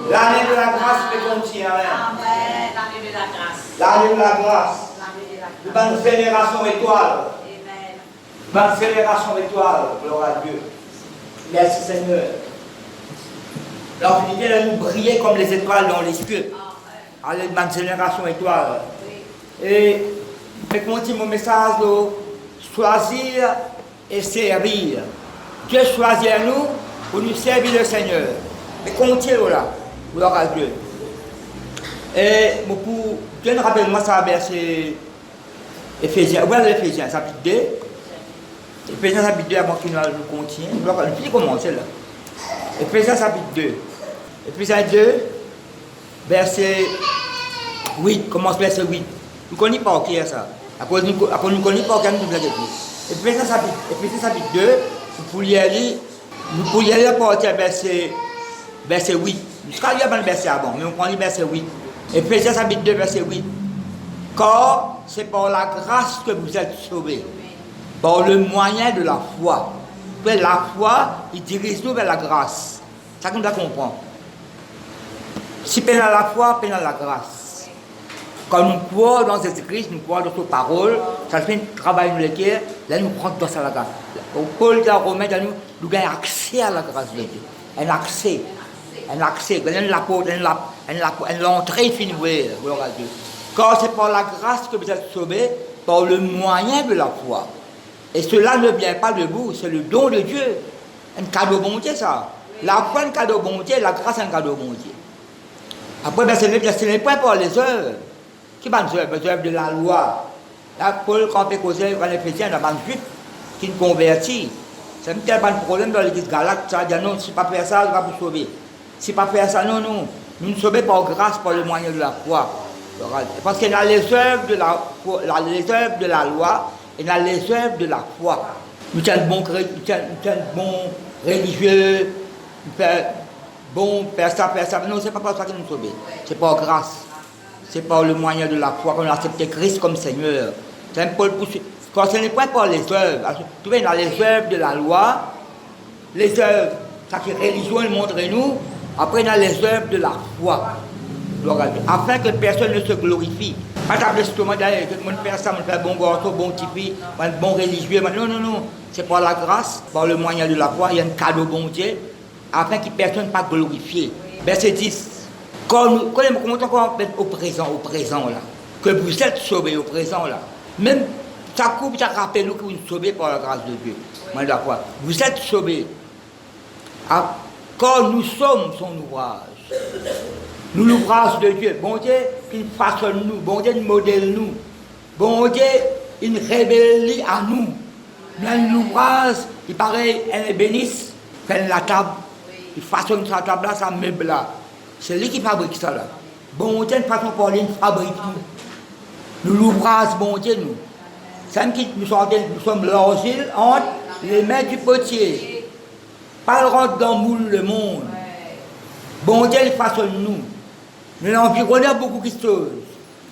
L'année de la grâce peut continuer. Amen. L'année de la grâce. L'année de la grâce. L'année de la Nous grâce. avons une génération étoile. Amen. Nous avons une génération étoile. Gloire à Dieu. Merci Seigneur. L'opportunité de nous briller comme les étoiles dans les cieux. Allez, ma génération étoile. Et je continue mon message de choisir et servir. Dieu choisit à nous pour nous servir le Seigneur. Mais continue là. Gloire à Dieu. Et pour Dieu nous rappelle moi ça verset Éphésiens. Voilà l'Éphésiens chapitre 2. Éphésiens chapitre 2 avant qu'il nous continue. Nous commencer là. Éphésiens chapitre 2. Éphésiens 2, verset 8. Commence verset 8. Nous ne connaissons pas qui est ça. À cause nous ne connaissons pas qui est nous blague. Éphésiens chapitre 2, nous pouvons y aller à partir verset 8. Nous allons lire le verset avant, mais on prend le verset 8. Éphésiens chapitre 2, verset 8. Car c'est par la grâce que vous êtes sauvés, par le moyen de la foi. La foi, il dirige nous vers la grâce. Ça qu'on doit comprendre. Si peine à la foi, peine à la grâce. Quand nous croyons dans Jésus-Christ, nous croyons dans sa parole, ça fait un travail dans le cœur, là nous prenons dans la grâce. Paul dit à Romain, nous avons accès à la grâce de Dieu. Un accès. L'entrée finie, gloire à Dieu. Car c'est par la grâce que vous êtes sauvés, par le moyen de la foi. Et cela ne vient pas de vous, c'est le don de Dieu. Un cadeau bon Dieu, ça. La foi est un cadeau bon Dieu, la grâce est un cadeau bon Dieu. Après, ce n'est pas pour les œuvres. Qui va les œuvres de la loi? Là, Paul, quand il causait dans les chrétiens, il y a un juif qui nous convertit. C'est un tel problème dans l'église Galate. Ça dit non, si pas faire ça, il va vous sauver. Si pas faire ça, non. Nous nous sauvons par grâce, par le moyen de la foi. Parce qu'il y a les œuvres de la loi et il y a les œuvres de la foi. Nous sommes bons religieux, bon, faire ça. Non, ce n'est pas par ça que nous sauvons. C'est par grâce. C'est par le moyen de la foi qu'on a accepté Christ comme Seigneur. C'est un peu quand ce n'est pas par les œuvres. Tu vois, il y a les œuvres de la loi, les œuvres, ça qui est religion, il montre nous. Après, il y a les œuvres de la foi. Afin que personne ne se glorifie. Pas simplement d'aller, tout le monde fait ça, on fait bon garçon, bon tipi, bon religieux. Non. C'est par la grâce, par le moyen de la foi, il y a un cadeau bon Dieu, afin que personne ne soit glorifié. Verset 10. Quand nous encore au présent là, que vous êtes sauvés au présent là, même ça coupe, ça rappelle nous que vous êtes sauvés par la grâce de Dieu. Vous êtes sauvés. Quand nous sommes son ouvrage, nous l'ouvrage de Dieu, bon Dieu, il façonne nous, bon Dieu, il modèle nous, bon Dieu, il révèle à nous. Même l'ouvrage, il paraît, elle est bénisse, fait la table, il façonne sa table là, sa meuble là. C'est lui qui fabrique ça là. Bon Dieu, une façon pour lui, il fabrique nous. Nous l'ouvrage, bon Dieu, nous. C'est nous sommes l'argile entre les mains du potier. Pas le rentre dans le monde. Bon Dieu, il façonne nous. Nous environnons beaucoup de choses.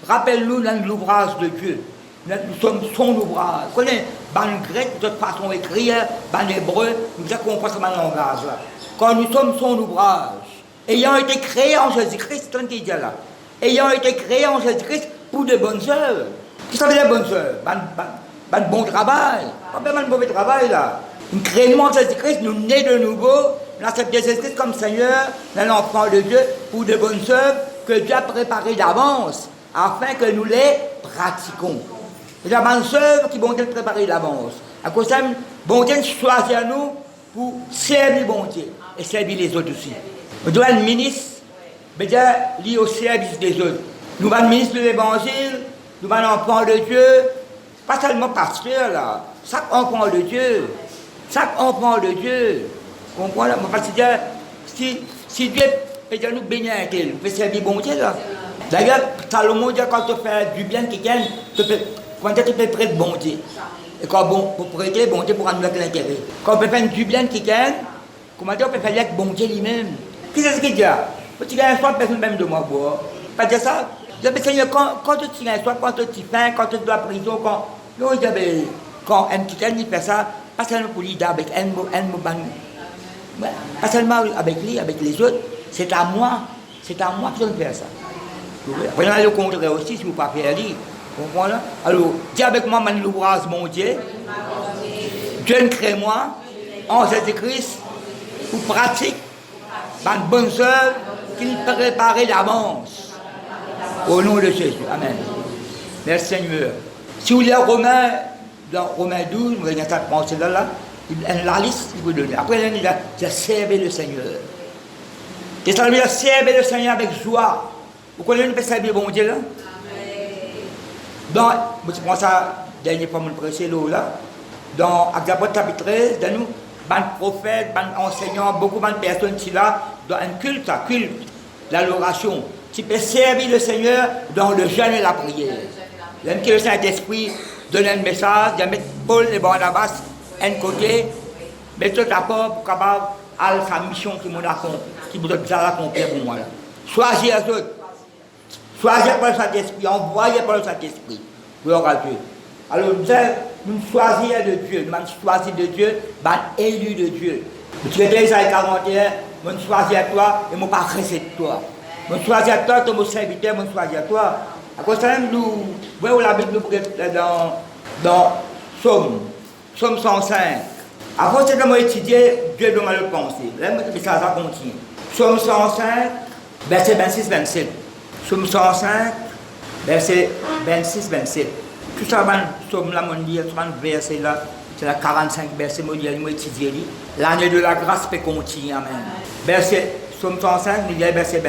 Rappelle-nous dans l'ouvrage de Dieu. Nous sommes son ouvrage. Vous connaissez, dans le grec, de toute façon d'écrire, dans l'hébreu, nous avons compris ce langage là. Quand nous sommes son ouvrage, ayant été créés en Jésus-Christ, c'est ce qu'il dit là. Ayant été créés en Jésus-Christ pour de bonnes œuvres. Qu'est-ce que ça veut dire bonnes œuvres? Un bon travail. Pas un mauvais travail là. Nous créons en Jésus-Christ, nous nés de nouveau, nous acceptons Jésus-Christ comme Seigneur, l'enfant de Dieu, pour de bonnes œuvres que Dieu a préparées d'avance, afin que nous les pratiquons. C'est la bonne œuvre qui vont être préparées d'avance. À cause de ça, bon Dieu choisit à nous pour servir bon Dieu et servir les autres aussi. Nous devons être ministre, mais lié au service des autres. Nous devons être ministre de l'Évangile, nous devons être enfants de Dieu, pas seulement pasteur là, chaque enfant de Dieu. Chaque enfant de Dieu, comprenez? Parce que si Dieu peut nous bénir avec elle, peut servir bon Dieu là. D'ailleurs, Salomon dit quand tu fais du bien qui gagne, quand tu peux prêter bon Dieu. Et quand pour prêter bon Dieu pour rendre l'intérêt. Quand on peut faire du bien qui gagne, comment dire, on peut faire avec bon Dieu lui-même. Qu'est-ce qu'il dit? Tu gagnes soit personne même de moi boire. Pas dire ça. Je dis, Seigneur, quand tu gagnes soit, quand tu fais, quand tu dois prison, quand un petit il fait ça. Pas seulement pour lui, avec pas seulement avec lui, avec les autres, c'est à moi C'est à moi qui dois faire ça. Après, on a le contraire aussi, si vous ne pas faire lire. Vous comprenez? Alors, dis avec moi, man l'ouvrage, mon Dieu. Dieu crée moi, en Jésus-Christ, pour pratique, par une bonne œuvre qu'il préparait d'avance. Au nom de Jésus. Amen. Merci Seigneur. Si vous lisez Romains, dans Romains 12, vous voyez ça penser là, la liste, il vous donne. Après, il a dit, servez le Seigneur. Et ça veut dire servir le Seigneur avec joie. Vous connaissez, on peut servir bon Dieu là? Dans, je prends ça, dernier fois, mon précédent là, dans Actes chapitre 13, dans nous, ban prophètes, ban enseignants, beaucoup de personnes qui là, dans un culte, ça culte, l'adoration. Tu peux servir le Seigneur dans le jeûne et la prière. Même que le Saint-Esprit donne un message, de mettre Paul et Barnabas un côté, mais tout d'abord pour capable à sa mission qui m'a qui vous a accompli pour moi. Choisir les autres. Choisir par le Saint-Esprit, envoyer par le Saint-Esprit. Gloire à Dieu. Alors nous choisir de Dieu, nous choisir de Dieu, nous élu de Dieu. Tu es Isaïe 41, nous choisir toi et nous pas rester de toi. Nous choisir toi, ton serviteur, nous choisir toi. À cause de ça, nous voyons la Bible dans Somme 105. Avant que nous étudier, Dieu doit le penser. Là, ça continue. Somme 105, verset 26-27. Somme 105, verset 26-27. Tout ça, Somme là, mon Dieu, ce verset là, c'est la 45 verset, mon Dieu, nous étudier. L'année de la grâce peut continuer. Amen. Verset, Somme 105, nous disons verset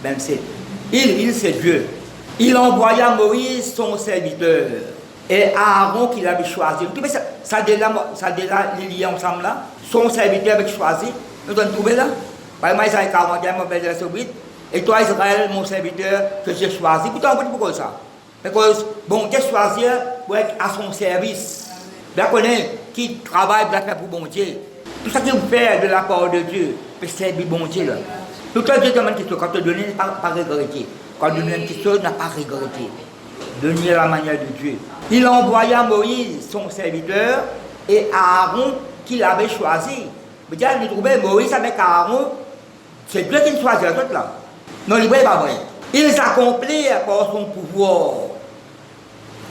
26-27. Il, c'est Dieu. Il envoya Moïse, son serviteur, et Aaron qu'il avait choisi. Ça déjà lié ensemble là. Son serviteur avait choisi. Nous avons trouvé là. Par exemple, Isaïe 41, verset 8. Et toi, Israël, mon serviteur, que j'ai choisi. Pourquoi ça? Parce que bon Dieu choisit pour être à son service. Vous connaissez qui travaille pour faire pour bon Dieu. Tout ça que vous faites de la part de Dieu, pour servir bon Dieu là. Tout le Dieu demande quelque chose. Quand tu donnes, pas regretter. Quand tu donnes quelque chose, n'a pas regretté. Donner la manière de Dieu. Il envoya Moïse, son serviteur, et Aaron, qu'il avait choisi. Vous dites, vous trouvez Moïse avec Aaron, c'est Dieu qui choisit les autres là. Non, il n'est pas vrai. Ils accomplirent par son pouvoir.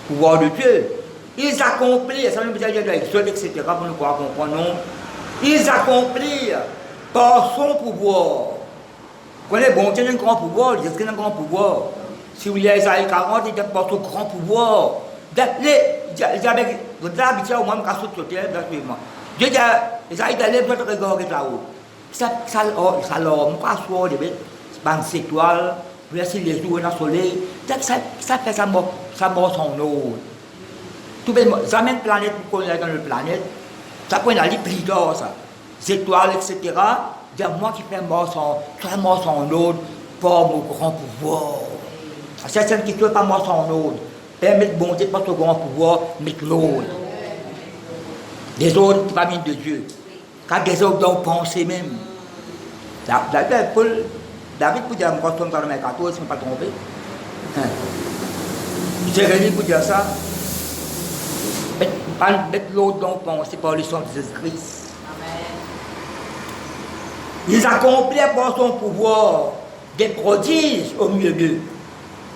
Pouvoir de Dieu. Ils accomplirent, ça veut dire de l'exode, etc., pour nous pouvoir comprendre, non. Ils accomplirent par son pouvoir. Vous connaissez, bon Dieu a un grand pouvoir, il y a un grand pouvoir. Si vous lisez Isaïe 40, il porte un grand pouvoir. J'avais l'habitude au moins de casser sur terre, Dieu dit, Isaïe d'aller votre regard là-haut. Ça l'homme, pas soit de bandes étoiles, verser les jours dans le soleil, ça fait sa mort son eau. Tout le monde, ça même planète pour qu'on est dans la planète, ça prend la liquideur, ça. Les étoiles, etc. C'est moi qui fais mort son eau pour mon grand pouvoir. Certaines qui ne peuvent pas mort son eau, permettent bon Dieu par son grand pouvoir, mettre l'eau. Des autres qui ne de Dieu. Quand des autres doivent penser même. David peut dire, quand on parle de 14, je ne suis pas trompé. Jérémie peut dire ça. Mettre l'autre dont penser par le sang de Jésus-Christ. Ils accomplirent par son pouvoir des prodiges au milieu d'eux.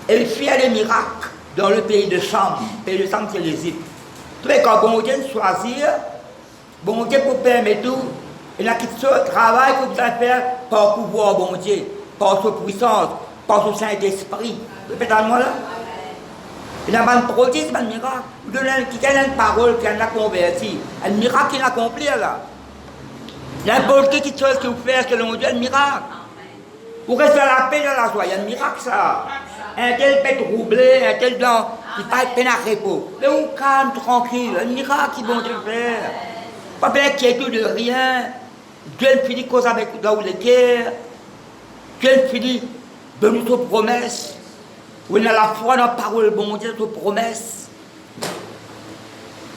Ils firent des miracles dans le pays de Cham. Le pays de Cham, c'est l'Égypte. Tout est quand bon Dieu choisir, bon Dieu pour permettre tout, il a quitté ce travail que vous allez faire par pouvoir bon Dieu, par sa puissance, par son Saint-Esprit. Répétez-moi là. Il y a un prodige, un miracle. Vous donnez une parole qui a converti. Un miracle qu'il a accompli là. N'importe quelle chose que vous faites selon Dieu, un miracle. Vous restez à la paix dans la joie, il y a un miracle ça. Un tel peut être troublé, un tel blanc, il pas être peine à repos. Mais vous calme, tranquille, un miracle qui vont te faire. Pas d'inquiétude de rien. Dieu finit cause avec là où les guerres. Dieu finit de notre promesse. Où il a la foi dans la parole de bon Dieu, notre promesse.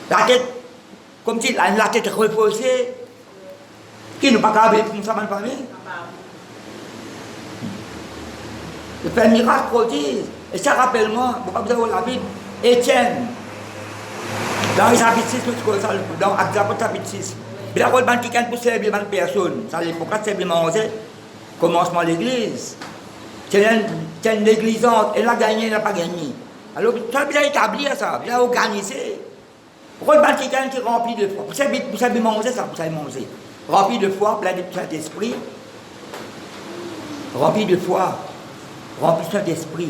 La tête, comme si la tête reposée. Qui n'a pas qu'à vivre comme ça dans la famille? Il fait un miracle prodige. Et ça rappelle-moi, vous avez la Bible, Étienne. Dans les chapitre 6, dans Actes chapitre 6. Il a quelqu'un pour servir une personne. Ça, l'époque, c'est simplement commencement de l'église. C'est une négligence. Elle a gagné, elle n'a pas gagné. Alors, tu as bien établi ça, bien organisé. Pourquoi le quelqu'un qui est rempli de foi? Vous savez manger ça, vous savez manger. Rempli de foi, plein de Saint-Esprit. Rempli de foi, rempli de Saint-Esprit.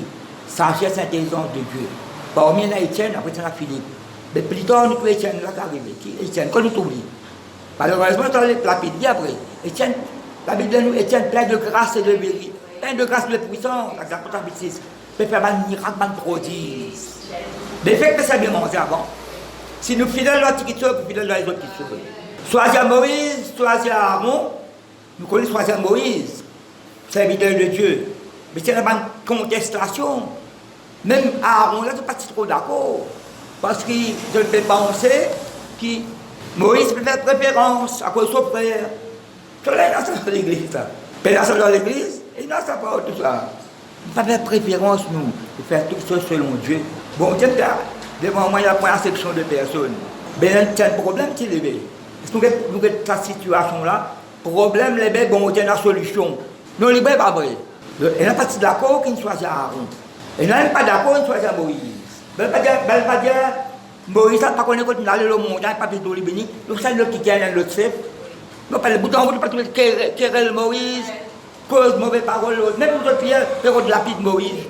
Sagesse, intelligence de Dieu. Parmi il y a Étienne, après il y a Philippe. Mais plus tard, nous Étienne là qui arrive. Étienne, quand nous t'oublions. Malheureusement, dans la Bible après, Étienne, la Bible nous, Étienne plein de grâce et de vérité. Plein de grâce et de puissance. L'exemple 6. Mais faire un miracle, un prodige. Mais fait que ça bien manger avant. Si nous fidèles à l'Antiquité, nous fidèles à les autres qui se choisir Moïse, choisir Aaron, nous connaissons choisir Moïse, serviteur de Dieu. Mais c'est une contestation. Même Aaron, là, je ne suis pas trop d'accord. Parce que je peux penser que Moïse peut faire préférence à cause de son frère. Tout là, il dans l'église. Personne dans l'église, il n'a pas tout ça. Il ne peut pas faire préférence, nous, de faire tout ça selon Dieu. Bon, Dieu, devant moi, il y a pas une section de personnes. Mais il y a un problème qui est levé. Parce que nous avons cette situation-là, problème, les bébés, bon, il y a une solution. Non, les bébés, pas vrai. Il n'a pas d'accord qu'il choisit Aaron. Il n'a pas d'accord qu'il choisit Moïse. Il n'a pas dire, Moïse n'a pas connu quand il allait au monde, il n'a pas fait de l'Ibénie. Donc, c'est le qui gagne le chef. Non, pas le bouton, on ne peut pas trouver querelle Moïse, cause mauvaise parole. Même vous autres, il y a de la pite Moïse.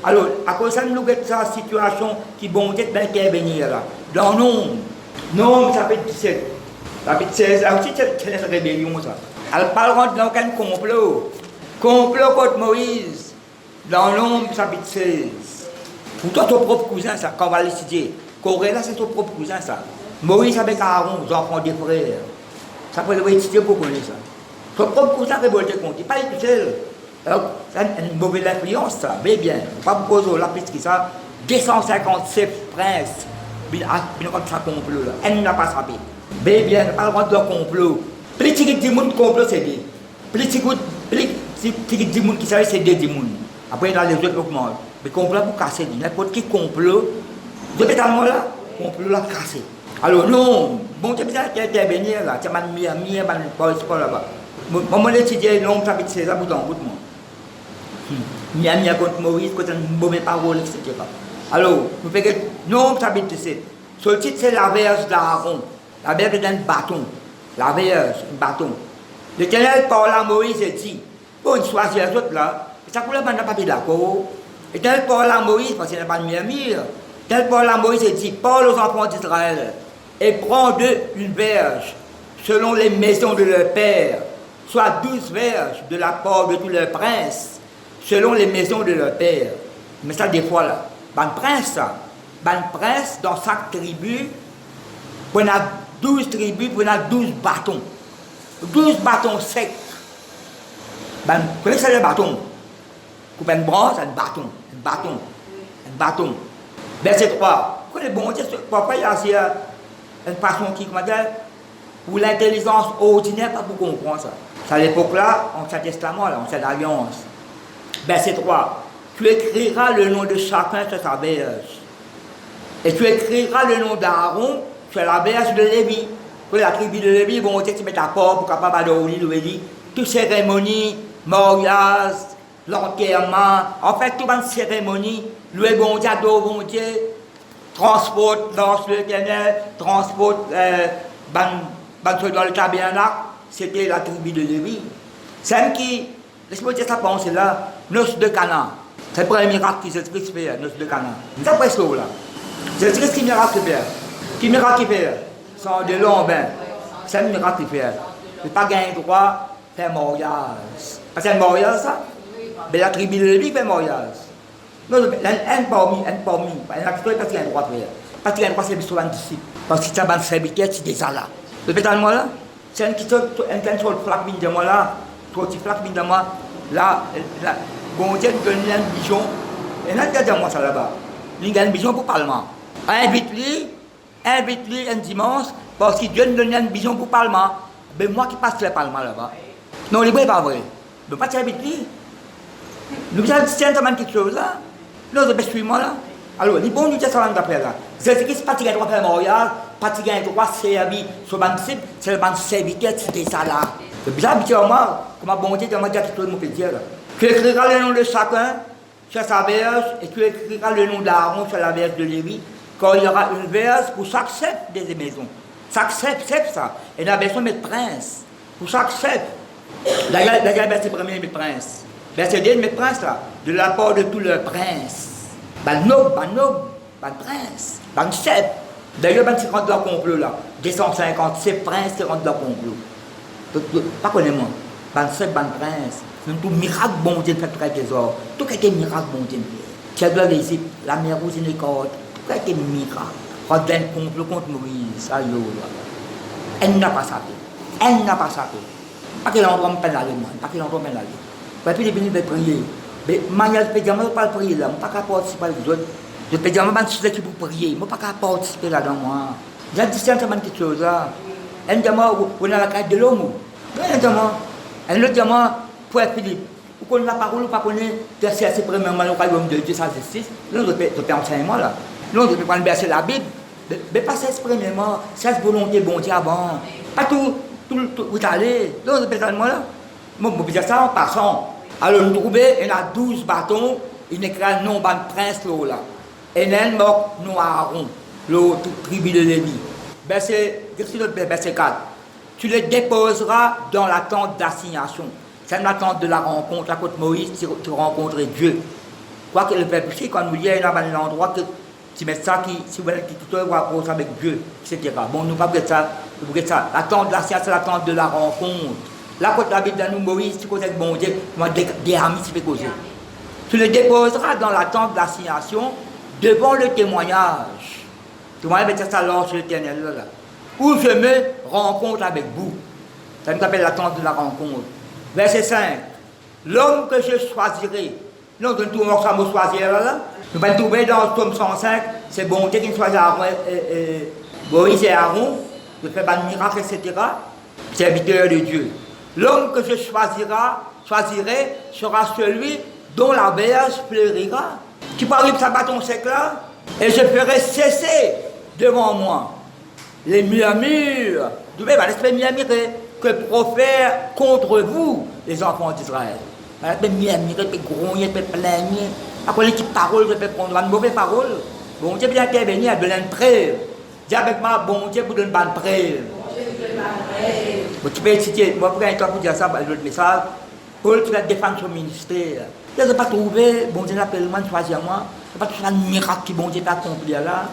Alors, à cause de ça, nous avons cette situation qui bon Dieu bien intervenir là. Dans non, ça fait 17. Ça fait 16, là aussi, c'est une rébellion ça. Elle parle dans un complot. Complot contre Moïse. Dans l'ombre, ça fait 16. Pour toi, ton propre cousin, ça, quand on va l'étudier. Corée, là, c'est ton propre cousin, ça. Moïse avec Aaron, ils enfants des frères. Ça peut le étudier pour connaître ça. Ton propre cousin révolté contre. Il n'est pas seul. Alors, c'est une mauvaise influence, ça. Mais bien, pas beaucoup de la piste qui ça. 257 princes. Il y a ça complot là. Elle n'a pas sapé. Mais bien, pas le droit de complot. Plus tu dis que complot, c'est des. Plus tu dis que qui savent, c'est des démons. Après, dans les autres augmentent. Mais complot pour casser. N'importe qui complot. De pétalement là, complot là cassé. Alors, non. Bon, tu as besoin d'intervenir là. Tu as mis pas là-bas. Moi, l'étudier, l'homme, ça fait 16 ans, bout en bout de moi. Miami contre Maurice, contre une mauvaise parole, etc. Alors, nous faisons que non, ça veut dire c'est. Ce titre, c'est la verge d'Aaron. La verge d'un bâton. La verge, un bâton. L'Éternel parle à Moïse et dit, bon, il choisit les autres là. Ça pour le moment, n'a pas été d'accord. L'Éternel parle à Moïse, parce qu'il n'a pas de Miami. L'Éternel parle à Moïse et dit, parle aux enfants d'Israël et prends d'eux une verge, selon les maisons de leur père, soit 12 verges de la part de tous leurs princes, selon les maisons de leur père. Mais ça, des fois, là, ban prince, dans chaque tribu, on a 12 tribus, on a 12 bâtons. 12 bâtons secs. Vous connaissez les bâtons? Coupe une branche, un bâton. Verset 3. Vous connaissez, bon Dieu, pourquoi il y a une façon qui, comment dire, où l'intelligence ordinaire, pas pour comprendre ça. C'est à l'époque-là, en Ancien Testament, là, en Ancienne Alliance. Verset 3. Tu écriras le nom de chacun sur sa verge. Et tu écriras le nom d'Aaron sur la verge de Lévi. Pour la tribu de Lévi, bon, tu mets ta porte pour capable d'aller toute cérémonie, mariage, l'enterrement, en fait, toute une cérémonie, le bon Dieu, bon Dieu, transporte, lance le canal, transporte, dans le tabernacle, c'était la tribu de Lévi. C'est un qui, laisse-moi dire ça penser là, noces de Canaan. C'est le premier miracle qui Jésus-Christ fait, noces de Canaan. C'est après ce là. Jésus-Christ qui miracle fait. Qui miracle il fait? Sans de l'eau en bain. C'est un miracle qu'il fait. Il n'a pas gagné le droit de faire mariage. Parce que c'est un mariage ça. Mais la tribu de Lévi fait mariage. Non, un parmi. Il n'a pas parce qu'il a un droit de faire. Parce qu'il a un droit de faire un disciple. Parce que c'est un serviteur qui est déjà là. Le pétale moi là, c'est un qui sur le flac de moi là, trop petit flac de moi, là, bon Dieu nous donne une vision. Et là, il y a moi ça là-bas. Il a une vision pour le Parlement. Invite-lui un dimanche, parce qu'il Dieu nous donne une vision pour le Parlement. Mais moi qui passe le Parlement là-bas. Non, il n'est pas vrai. Je ne peux pas t'inviter. Nous avons quelque chose là. Nous avons moi là. Alors, les bons nous disent ça d'après là. Jésus-Christ n'est pas de droit de faire mariage, pas de droit de servir sur le disciple, c'est le serviteur qui est ça là. C'est bizarre, habituellement, comme un bon Dieu, je vais dire que tout le monde peut dire là. Tu écriras le nom de chacun sur sa verge et tu écriras le nom d'Aaron sur la verge de Lévi, car il y aura une verge pour chaque chef des maisons. Chaque chef, c'est ça. Et la version met prince. Pour chaque chef. D'ailleurs, verset 1er met prince. Verset 2 met prince là. De la part de tous leurs princes. Noble, prince, chef. D'ailleurs, ben, c'est rentre dans le complot là. 257 princes, c'est rentre dans le complot. Pas connais-moi. Chef, prince. Même tout miracle, bon Dieu, fait très trésor. Tout qui était miracle, bon Dieu. Tu as de l'Égypte, la mer rouge, une côte. Tout qui était miracle. Quand il y a un complot contre Moïse, elle n'a pas sapé. Elle n'a pas sapé. Pas qu'elle entend me parler, pas qu'elle entend me parler. Et puis, il est prier. Mais, manière de ne pas prier là, je ne peux pas participer les autres. Je peux dire, je suis là pour prier, je ne peux pas participer là-dedans, moi. J'ai dit, c'est quelque chose là. Elle me dit, on a la carte de l'homme. Elle me dit, pour Philippe, vous connaissez la parole, vous ne connaissez pas c'est premièrement le royaume de Dieu, sa justice. Nous, je peux enseignement là. Nous, je peux prendre verser la Bible. Mais pas c'est premièrement, c'est volonté bon Dieu avant. Pas tout, vous allez. Nous, je peux enseignement là. Moi, je peux dire ça en passant. Alors, nous trouvons, il y a 12 bâtons, il y a un nom de prince là. Et il y a un mort, nous Aaron, l'autre tribu de Lévi. Verset 4. Tu les déposeras dans la tente d'assignation. C'est la tente de la rencontre, à côté de Moïse, tu rencontres Dieu. Quoi que le peuple, quand nous y a un endroit que tu mets ça, si vous voulez, qui te rapproche avec Dieu, etc. Bon, nous ne pouvons pas ça. La tente de l'assignation, c'est la tente de la rencontre. Là, quand la Bible nous, Moïse, tu connais bon Dieu, moi, des amis, tu peux causer. Tu le déposeras dans la tente d'assignation devant le témoignage. Tu vois, avec ça, l'ange de l'Éternel, là. Où je me rencontre avec vous. Ça nous appelle la tente de la rencontre. Verset 5. L'homme que je choisirai. Non, de tout le monde, ça me choisir là. Nous allons trouver dans le tome 105, c'est bon Dieu qui choisit Moïse et Aaron, de faire un miracle, etc. Serviteur de Dieu. L'homme que je choisirai sera celui dont la verge fleurira. Tu parles de sa bâton sec là, et je ferai cesser devant moi les murmures. Tu veux l'esprit murmurer que profère contre vous les enfants d'Israël. L'esprit murmurer, peut grogner, peut plaigner. Après les petites paroles, je peux prendre une mauvaise parole. Bon Dieu bien intervenir à de l'entrée. Dis avec moi, bon Dieu pour donner une bonne preuve. Tu peux citer, moi pour dire ça, l'autre message, Paul tu vas défendre son ministère. Je ne pas trouvé, bon Dieu l'appelle moi, choisir moi, je ne pas trouver un miracle qui bon Dieu t'a accompli là.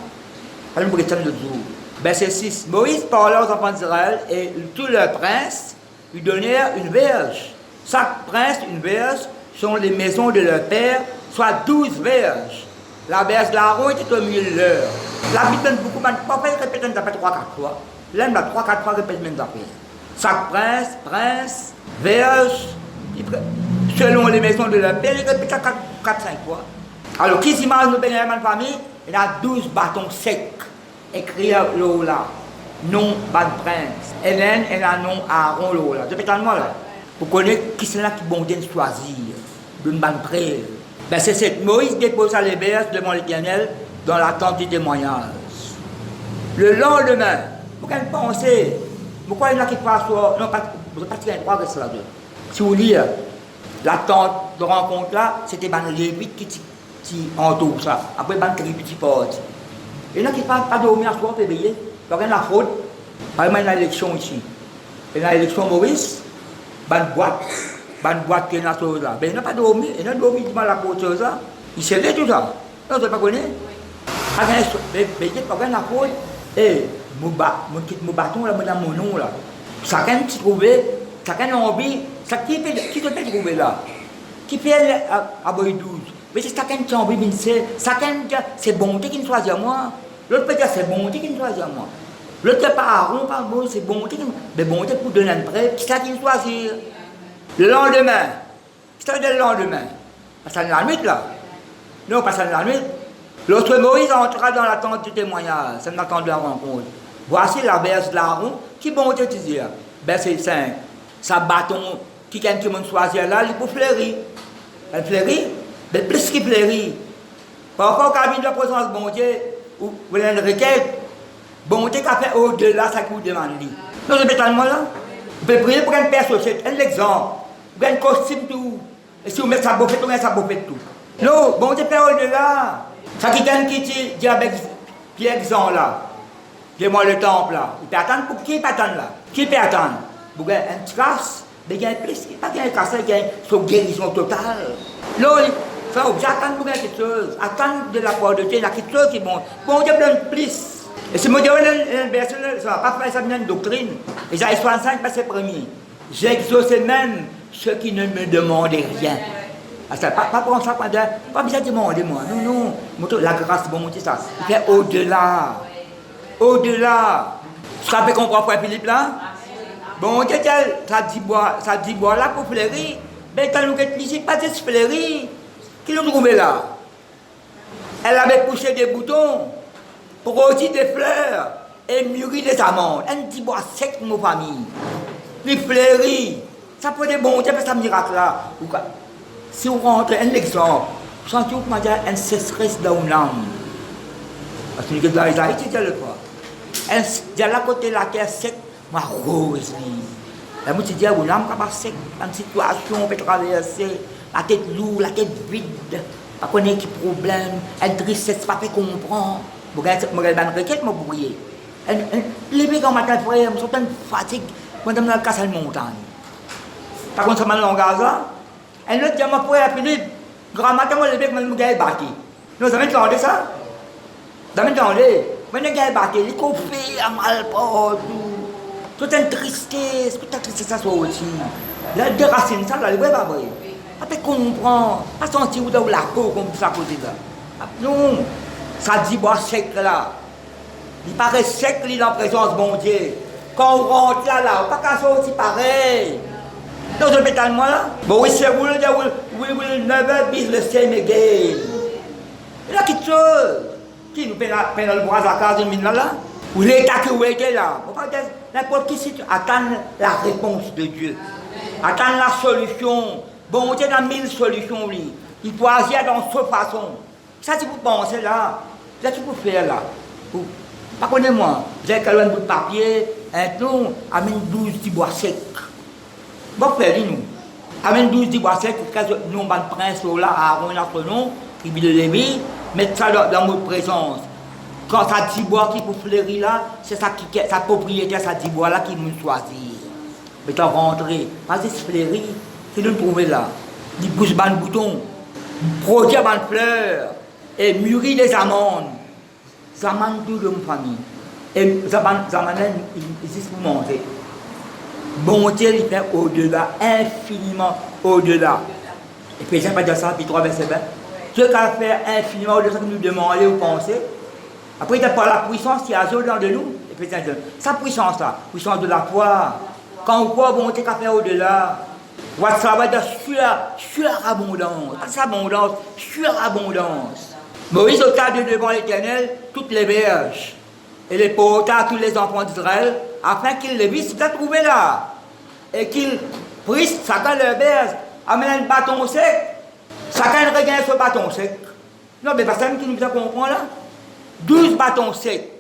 Allons pour question de jour. Verset 6. Moïse parla aux enfants d'Israël et tous leurs princes lui donnèrent une verge. Chaque prince, une verge, sont les maisons de leur père, soit 12 verges. La verge d'Aaron était au milieu de leur. La Bible donne beaucoup, mais pas faire répéter une après 3-4 fois. Là, on a 3-4 fois répéter même après. Chaque prince, verge, selon les maisons de leur père, il répète 4-5 fois. Alors, qui s'imagine nous une famille, il y a 12 bâtons secs. Écrire l'eau là. Nom ban prince. Hélène, elle a nom Aaron l'eau là. Depuis moi là. Pour connaître qui c'est là qui bon Dieu choisir. D'une ban près. Ben c'est cette Moïse déposa les verges devant l'Éternel dans la tente du témoignage. Le lendemain, vous pouvez penser, pourquoi il y en a qui passent sur. Non, pas qu'il y a trois que cela. Si vous lisez, la tente de rencontre là, c'était ban Lévite qui entoure ça. Après, ban tribu qui porte. Il y en a qui ne parlent pas dormir à soir, février. Il y a la faute. Par exemple, il y a l'élection ici. Il y a l'élection Maurice, ban boîte qui est là. Mais il n'a pas dormi. Il n'a dormi devant la porte. Il s'est levé tout ça. Non, tu ne pas connaître. Mais il n'y a pas la faute. Et mon bâton, là, mon nom, là. Chacun s'y trouvait, chacun a envie. Qui te fait trouver là? Qui fait à Boy 12? Mais c'est chacun qui a envie de dire, c'est bon Dieu qui nous choisit moi. L'autre peut dire, c'est bon Dieu qui nous choisit moi. L'autre n'est pas Aaron, pas bon, c'est bon Dieu qui nous. Mais bon Dieu pour donner un prêt, qui c'est qui nous choisit? Le lendemain. C'est le lendemain. Parce que c'est la nuit là. Non, pas c'est la nuit. L'autre Moïse entra dans la tente du témoignage. C'est la tente de la rencontre. Voici la verge d'Aaron. Qui bon Dieu te dit? Verset 5. Sa bâton, qui tout le monde choisir là, il peut fleurir. Elle fleurit. Mais plus qu'il fleurit. Parfois, quand il y a la présence de bon Dieu, ou une requête, bon Dieu qui a fait au-delà, ça vous demande. Non, je vais là. Vous pouvez prier pour une personne, c'est un exemple. Pour un costume tout. Et si vous mettez ça bouffette, vous mettez ça bouffette tout. Non, bon Dieu fait au-delà. Ça qui gagne qui dit avec Pierre Xan là. Dis-moi le temple là. Il peut attendre pour qui peut attendre là? Qui peut attendre? Vous avez une trace, mais il y a un plus, pas qu'il y a un casse, il y a une guérison totale. Non, il faut attendre pour quelque chose. Attendre de la part de Dieu, il y a quelque chose qui monte. Bon Dieu donne plus. Et si moi je ça va pas faire ça une doctrine. Isaïe 65, verset 1er. J'exauce même ceux qui ne me demandent rien. Pas pour ça, pas besoin de demander moi. Non, non. La grâce, bon Dieu, ça. Il fait au-delà. Au-delà. Tu peux comprendre, frère Philippe là? Bon Dieu, ça dit bois là pour fleurir. Mais quand nous sommes ici, pas de fleurir. Qui nous trouve là? Elle avait poussé des boutons. Produit des fleurs et mûrit des amandes. Un petit bois sec de nos familles. Il fleurit. Ça peut être bon, Dieu fait ça miracle là. Si vous rentrez un exemple, sentez que vous avez une sécheresse dans l'âme. Parce que dans les Haïti, c'est le quoi. Il y a la côté de la terre sec, ma rose. La moitié dit, vous l'âme capable sec, une situation, on peut traverser, la tête lourde, la tête vide, pas connaître qui problème, une tristesse, pas fait comprendre. Je regarde une requête, je vais prier. Les mecs en matin, frère, je suis en fatigue, je suis dans la casse à la montagne. Par contre, ça m'a langage là. Et l'autre dit, mon frère Philippe, grand matin, je vais me faire battre. Vous avez entendu ça? Vous avez entendu? Je vais me faire battre, il confie à mal partout. Toute une tristesse, toute une tristesse, ça soit aussi. La déracine, ça, là, il ne va pas vrai. Pas comprendre, pas sentir où dans la peau comme ça, côté là. Non. Ça dit bois sec là. Il paraît sec dans la présence de mon Dieu. Quand on rentre là, pas qu'à sortir pareil. Dans le pétale moi là. Bon oui, c'est vous, we will never be the same again. Il y a quelque chose. Qui nous fait dans le bois à la case de mine là? Ou l'état que vous êtes là. N'importe qui situation, attendre la réponse de Dieu. Attendre la solution. Bon Dieu dans 1000 solutions, lui. Il faut agir dans cette façon. Ça, si vous pensez là. Là, tu peux faire là. Pas connaître moi. Vous avez un bout de papier, un nom, amène 12 petits bois secs. Bon, faire nous. Amène 12 petits bois secs, nous, on va prince là, Aaron, notre nom, qui vit de Lévi, mettre ça dans notre présence. Quand ça dit bois qui peut fleurir là, c'est ça qui sa propriétaire, ça dit bois là qui nous choisit. Mais tu rentrer, pas juste fleurir, c'est nous trouver là. Il pousse un bouton, produit une fleur. Et mûrit des amandes. Ça manque tout de ma famille. Et ça manque, il existe pour manger. Bon Dieu, il fait au-delà, infiniment au-delà. Et puis, j'aime pas dire ça, puis 3 versets 20. Dieu qui a fait infiniment au-delà de ce que nous demandons ou pensons. Après, il a pas la puissance qui a dans de nous. Et puis, sa puissance-là, puissance de la foi. Quand on croit, bon Dieu qui a fait au-delà. Ça va être surabondance. Pas surabondance, surabondance. Moïse au cadre devant l'Éternel toutes les berges et les porta à tous les enfants d'Israël afin qu'ils les vissent trouvé là et qu'ils prissent chacun leur berge, amènent un bâton sec, chacun regagne ce bâton sec. Non, mais personne qui nous a compris là. 12 bâtons secs,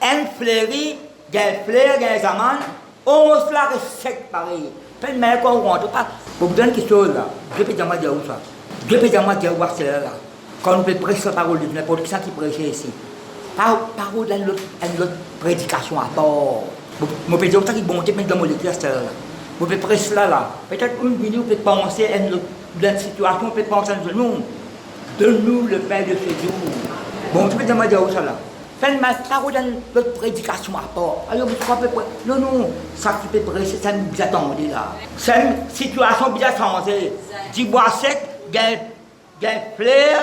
un fleuri, un fleur, un amandes, 11 fleurs secs pareil. Peine mais qu'on rentre pas. Pour vous donner quelque chose là, Dieu peut dire où ça. Dieu peut dire où c'est là. Quand on peut prêcher la parole de Dieu, n'importe qui prêche ici. Parole d'une autre prédication à part. Je peux dire ça qui est bon, je peux dans mon église là. Je peux prêcher là. Peut-être une minute, vous pouvez penser à une situation, vous pouvez penser à nous. Donne-nous le pain de ce jour. Bon, tu peux dire où ça là. Faites ma parole d'une autre prédication à part. Alors, vous croyez pas. Non, ça qui peut prêcher, ça nous attendez là. C'est une situation bien changée. Du bois sec, il y a fleur.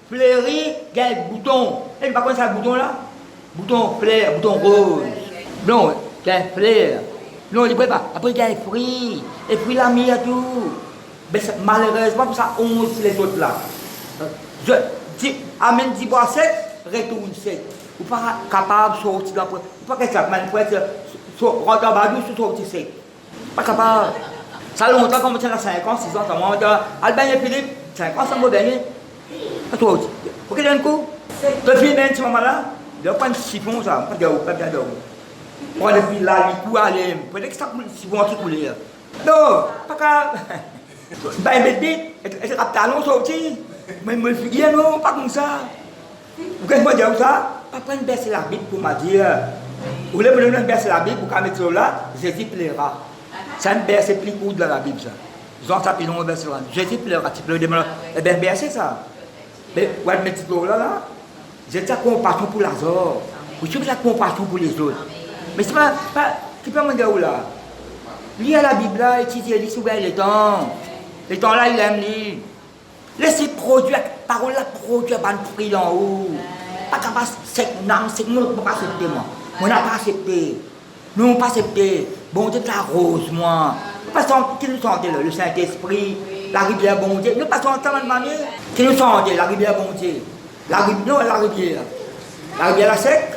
Fleuri, il y a un bouton. Et pas quoi ça, bouton là? Bouton fleur, bouton rose. Non, il y a un fleur. Non, il ne pas. Après, il y a un fruit. Et puis, la mie à tout. Mais malheureusement, pour ça, 11 les autres là. Amène 10 bois sec, retourne sec. Vous n'êtes pas capable de sortir de la poêle. Vous n'êtes pas capable de rentrer en bas de sortir sec. Pas capable. Ça longtemps, comme on a 5 ans, 6 ans, ça monte. Albin et Philippe, 5 ans, ça m'a gagné. À toi aussi. Pour qu'il y ait un coup, le film est ce moment-là, il va prendre un siphon, ça, pas bien d'eau. Prendre le fil là, il coule à l'aime. Peut-être que ça coule, siphon qui coule. Non, pas qu'à. Ben, mais vite, et c'est talon sorti. Mais me suis dit, non, pas comme ça. Vous qu'est-ce que je dis ça? Pas prendre verser la Bible pour me dire, vous voulez me donner un verset la Bible pour qu'on mette là, Jésus plaira. C'est un verset plus court dans la Bible, ça. Jean chapitre 1, verset 1. Jésus plaira, tu peux le demander. Eh bien, verset ça. Mais, vous voyez, mettre là, j'ai de la compassion pour Lazare. Vous avez de la compassion pour les autres. Mais c'est pas, tu peux me dire où là? Lire la Bible là, étudier, lire souvent les temps. Les temps là, il aime lire. Laissez produire, parole là, produire un fruit en haut. Pas capable, c'est nous ne pouvons pas accepter moi. On n'a pas accepté. Nous n'avons pas accepté. Bon Dieu, la rose, moi. Nous passons, qui nous sentez là, le Saint-Esprit, la rivière bon Dieu. Nous passons en temps de manière. Qui nous sentez, la rivière bon Dieu. Non, la rivière. La rivière la sec.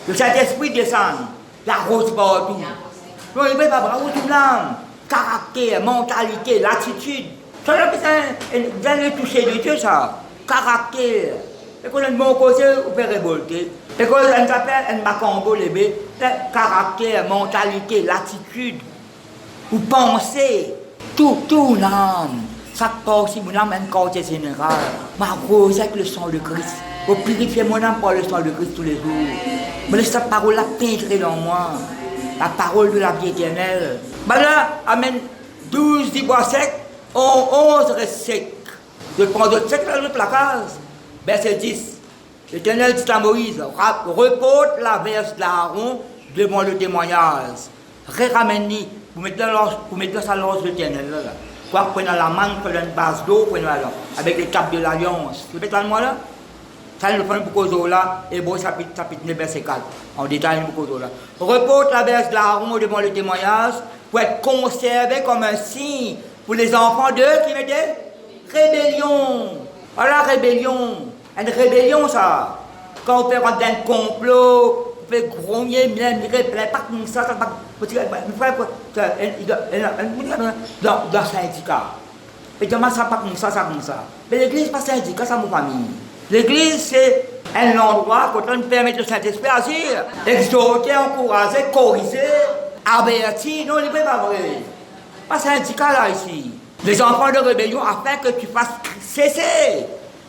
Le Saint-Esprit descend. La rose partout. Non, il ne peut pas bravo tout le monde. Caractère, mentalité, l'attitude. Ça, vous allez toucher de Dieu, ça. Caractère. Et quand on a un bon côté, on peut révolter. Et quand on s'appelle un macambo, caractère, mentalité, l'attitude. Vous pensez, tout l'âme. Ça passe si mon âme est un quartier général. Ma rose avec le sang de Christ. Vous purifiez mon âme par le sang de Christ tous les jours. Mais laissez cette parole-là pénétrer dans moi. La parole de la vie éternelle. Maintenant, amen. 12 du bois sec, 11 reste sec. Je prends de sec dans le placard. Verset 10. L'Éternel dit à Moïse, reporte la verse d'Aaron devant le témoignage. Ramène-y, vous mettez ça dans l'Éternel. Quoi, prenez la main, prenez une base d'eau, prenez la langue, avec les capes de l'alliance. Vous mettez moi là? Ça, nous prenons beaucoup d'eau là, et bon, chapitre 9, verset 4. En détail, beaucoup d'eau là. Reporte la verse d'Aaron devant le témoignage pour être conservé comme un signe pour les enfants d'eux qui mettaient rébellion. Voilà, rébellion. Une rébellion, ça. Quand on fait rentrer un complot, on fait grogner, mirer, pas comme ça, ça va. Dans un syndicat. Et demain, ça pas comme ça, ça comme ça. Mais l'église, pas syndicat, ça, mon famille. L'église, c'est un endroit où on permet le Saint-Esprit agir, exhorter, encourager, corriger, avertir. Non, il n'est pas vrai. Pas syndicat là, ici. Les enfants de rébellion, afin que tu fasses cesser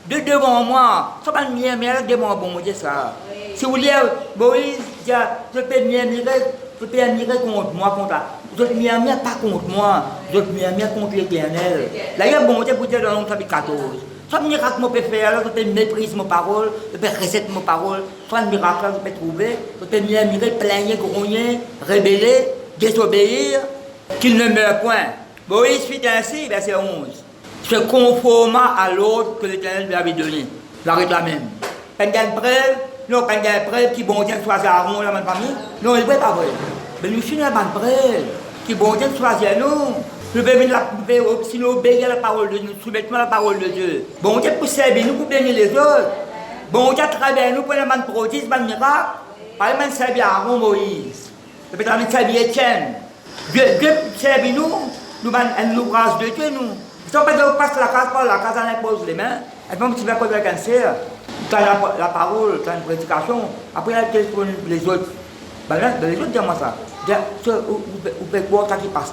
de devant moi. Ça va mieux, devant bon Dieu, ça. Si vous dites, Moïse, je peux mieux contre moi, contre là. Je ne mieux pas contre moi, je mieux contre l'Éternel. Là, il y a bon Dieu pour dire dans le chapitre 14. Soit un miracle que je peux faire, je peux mépriser mes paroles, je peux recéter mes paroles. Soit un miracle que je peux trouver, je peux mieux plaigner, grogner, rébeller, désobéir, qu'il ne meure point. Moïse fit ainsi, verset 11, se conforma à l'ordre que l'Éternel lui avait donné. J'arrête là même. Quand il y a une preuve, non, quand il y a une preuve qui bon Dieu choisit Aaron, la même famille, non, il n'est pas vrai. Mais nous sommes une bonne preuve qui bon Dieu choisit nous. Nous devons si nous obéir à la parole de Dieu, nous soumettons la parole de Dieu. Bon Dieu pour servir nous, pour bénir les autres. Bon Dieu à travers nous pour les man prodiges, man miracles. Par exemple, servir Aaron, Moïse. Peut-être servir Étienne. Dieu servir nous, nous avons un ouvrage de Dieu, nous. Si on passe la case par la case, on impose les mains. Et puis, si tu vas causer un cancer, tu as la parole, tu as une prédication. Après, il y a les autres. Ben là, les autres, dis-moi ça. Vous faites quoi, ça qui passe,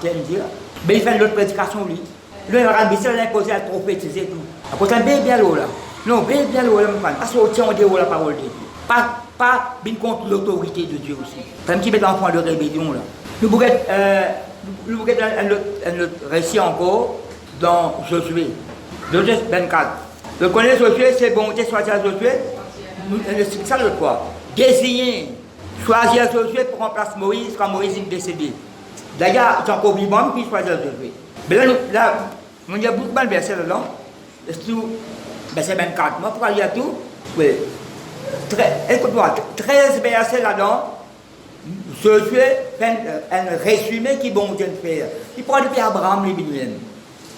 mais il fait une autre prédication, lui. Lui, il va imposer à prophétiser tout. Après, c'est bien l'eau là. Non, bien l'eau là, parce qu'on tient la parole de Dieu. Pas bien contre l'autorité de Dieu aussi. C'est un petit peu d'enfant de rébellion là. Nous voulons un autre récit encore dans Josué. Josué 24. Vous connaissez Josué, c'est bon, tu choisir Josué. C'est ça le quoi. Désigner, choisir Josué pour remplacer Moïse quand Moïse est décédé. D'ailleurs, ils sont encore vivants, puis ils choisissent Josué. Mais là, il y a beaucoup de versets là-dedans. Verset 24. Moi, pourquoi il y a tout? Oui. Écoute-moi, 13 versets là-dedans. Josué fait un résumé qui bon Dieu fait. Il prend depuis Abraham lui-même.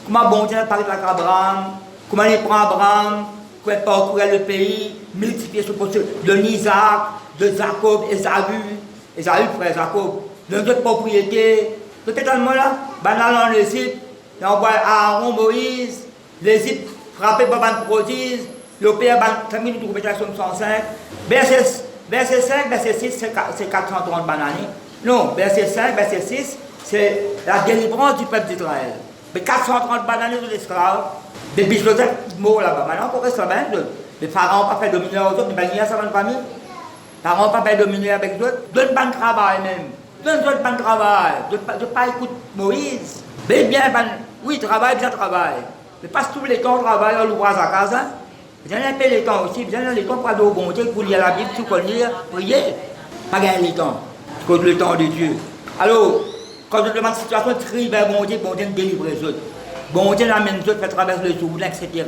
Comment bon Dieu parle avec Abraham, comment il prend Abraham, comment il parcourir le pays, multiplier son possible, de Isaac, de Jacob, Esaü, frère Jacob, de notre propriété. Peut-être dans là, banal en Égypte, il envoie Aaron, Moïse, l'Égypte frappé par un prodige, le père, termine de trouver la somme 105. Verset 5, verset 6, c'est 430 bananes. Non, verset 5, verset 6, c'est la délivrance du peuple d'Israël. Mais 430 bananes de l'esclave. Depuis que je faisais mot là-bas. Maintenant, encore esclavage. Les parents n'ont pas fait dominer aux autres, mais il y a ça dans la famille. Les parents n'ont pas fait dominer avec d'autres. Donne pas de travail même. Donne pas de travail. De pas écouter Moïse. Mais bien, oui, travail, bien travail. Mais pas tous les temps travail, on l'ouvre à sa casa. Bien un peu les temps aussi, bien les temps pour aller au bon Dieu, pour lire la Bible, tout connaître, prier. Pas gagner les temps. C'est le temps de Dieu. Alors, quand je demande une situation, crie vers bon Dieu nous délivre les autres. Bon Dieu l'amène les autres, fait traverser le Jourdain, etc.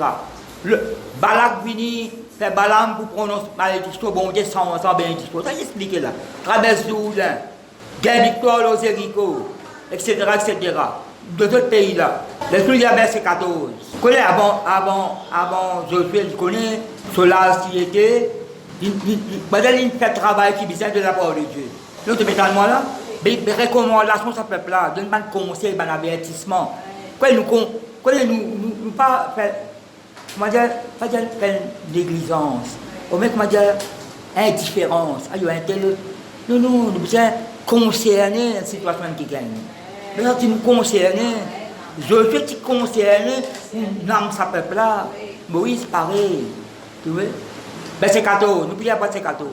Le Balak vini, fait Balaam pour prononcer malédiction, bon Dieu sans bénédiction. Ça y est expliqué là. Traverse le Jourdain, gain victoire aux Jéricho, etc., etc. De d'autres pays là. L'esprit du verset 14. Vous connaissez avant Josué, je connais, Solas qui était, il fait travail qui vient de la part de Dieu. Donc, tu mets dans moi là, mais recommandations à ce peuple-là, donne pas de conseils, un avertissement. Nous pas faire, comment dire, pas dire négligence, ou même comment dire, indifférence. Non, nous besoin concerner la situation qui gagne. Mais quand tu nous concernes, je suis concerné, dans ce peuple-là, Moïse pareil. Tu vois? Verset 14, n'oubliez pas verset 14.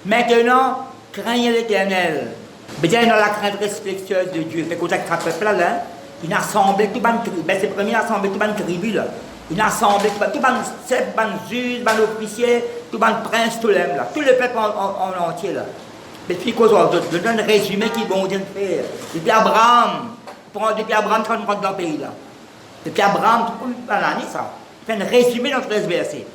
Maintenant, craignez l'Éternel. Bien dans la crainte respectueuse de Dieu. Fait qu'on a ce peuple-là, il a assemblé tout le tribu. C'est le premier assemblé tout le tribu. Il a assemblé tout le chef, tout le juge, tout l'officier, tout le prince, tout le là. Tout le peuple en entier là. Mais puis cause je donne un résumé qui bon Dieu faire. Depuis Abraham, quand on rentre dans le pays là. Depuis Abraham, tout le monde l'année ça. Fait un résumé dans 13 versets.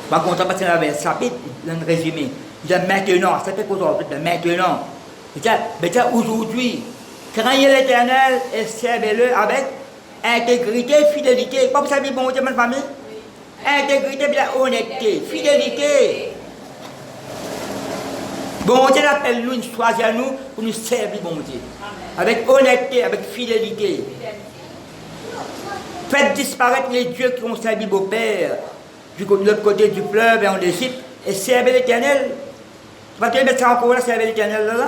Par contre, on va passer dans le chapitre, un résumé. Il dit maintenant, ça fait qu'aujourd'hui, maintenant. Il dit aujourd'hui, craignez l'Éternel et servez-le avec intégrité, fidélité. Comme ça dit bon Dieu, ma famille? Intégrité, bien honnêteté, fidélité. Bon Dieu appelle nous, il choisit nous pour nous servir, bon Dieu. Avec honnêteté, avec fidélité. Faites disparaître les dieux qui ont servi vos pères de l'autre côté du fleuve et en Égypte et servez l'Éternel. Vous pouvez mettre ça encore là, servez l'Éternel là?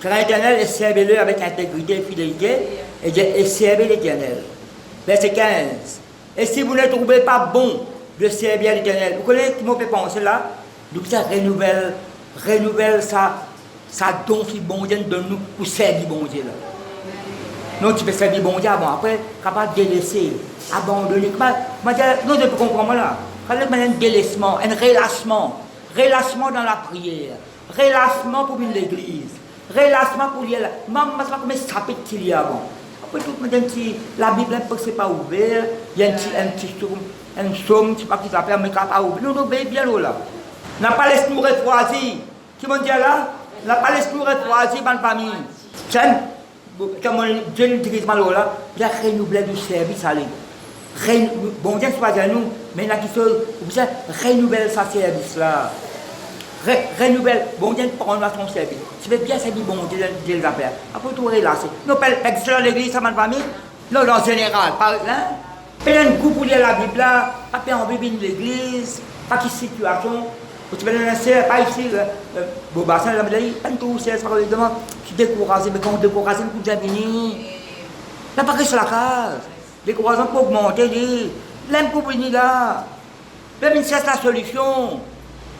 Craignez l'Éternel et servez-le avec intégrité et fidélité et servez l'Éternel. Verset 15. Et si vous ne trouvez pas bon de servir l'Éternel, vous connaissez ce qu'on peut penser là? Donc ça renouvelle ça don qui bon Dieu donne nous pour servir bon Dieu là. Non, tu peux servir bon Dieu avant, après, capable de délaisser, abandonner. Non, je peux comprendre là. Quand il y a un délaissement, un relâchement dans la prière, relâchement pour l'église, relâchement pour l'île. Maman, c'est pas comme un chapitre qu'il y a avant. Après tout, la Bible, c'est pas ouvert, il y a un petit somme, je sais pas qui s'appelle, mais pas ouvert. Non, bien là. La Palestine nous refroidit. Qui m'ont dit là? La Palestine nous refroidit dans la famille. Tiens, comme Dieu nous dit là, il y a renouvelé du service à lui. Bon Dieu soit à nous, mais il y a quelque chose, vous savez, renouvelle sa service là. Renouvelle, bon Dieu prend son service. Tu veux bien servir bon Dieu, Dieu les appelle. Après tout relâcher. Nous, dans l'église, ça m'a famille? Non, en général, par exemple. Il y a un coup pour lire la Bible là, pas envie de l'église, pas de situation. Tu peux le pas ici, le bassin, là, pas tout, c'est ça, évidemment. Tu décourages, mais quand on décourage, c'est un coup de venir. Là, pas que sur la case. Décourageant pour augmenter, l'aime pour venir là. Même c'est la solution.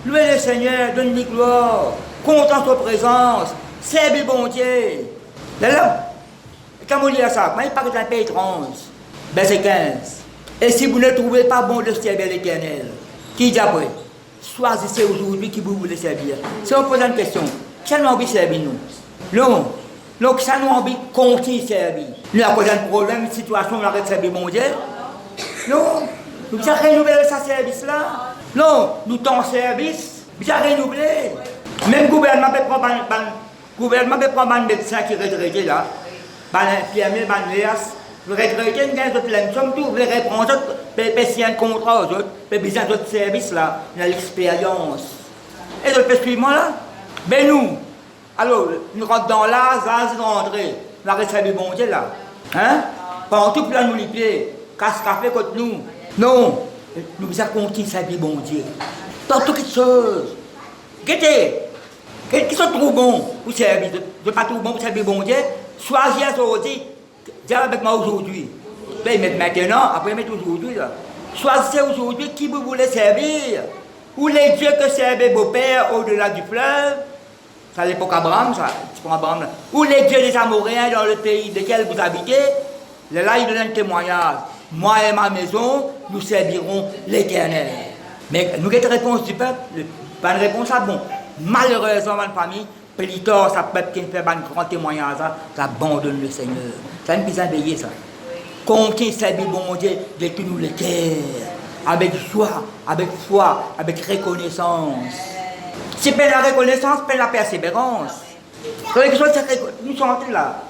Louez le Seigneur, donne-lui gloire, content sa présence, servez bon Dieu. Là, quand on lit ça, il parle d'un pays étrange. Verset 15. Et si vous ne trouvez pas bon de servir l'Éternel, qui dit après? Choisissez aujourd'hui qui vous voulez servir. Si on pose une question, qui nous envie de servir nous? Non. Donc ça nous envie de continuer à servir. Nous avons un problème, une situation, on arrête de servir mon Dieu. Non. Nous avons renouvelé ce service-là. Non. Nous avons service. Nous avons renouvelé. Même le gouvernement peut prendre un médecin qui est retraité là. Un infirmier, un nurse. Le retraité, il y a des sommes tout, les reprendre, payer un contrat aux autres, payer d'autres services là, il y a l'expérience. Et le peut suivre là? Ben nous, alors, nous rentrons dans l'âge d'entrer, nous arrêtons de bon Dieu là. Hein? Pendant tout plein nous les pieds, casse-café contre nous. Non, nous devons continuer à servir bon Dieu. Dans toutes les choses. Qui sont trop bons pour servir, de pas trop bons pour servir bon Dieu, choisir aujourd'hui. Dis avec moi aujourd'hui. Là, ils mettent maintenant, après ils mettent aujourd'hui. Là. Choisissez aujourd'hui qui vous voulez servir. Ou les dieux que servait vos pères au-delà du fleuve. Ça, l'époque Abraham, ça. C'est pour Abraham, là. Ou les dieux des Amoréens dans le pays desquels vous habitez. Là, il donne un témoignage. Moi et ma maison, nous servirons l'Éternel. Mais nous avons une réponse du peuple. Pas une réponse à bon. Malheureusement, ma famille, Pélitor, ça peuple qui fait un grand témoignage, ça abandonne le Seigneur. Ça ne peut pas veiller, ça. Continue servir bon Dieu de tous nous les cœurs. Avec joie, avec foi, avec reconnaissance. C'est pas la reconnaissance, pas la persévérance. Nous sommes là.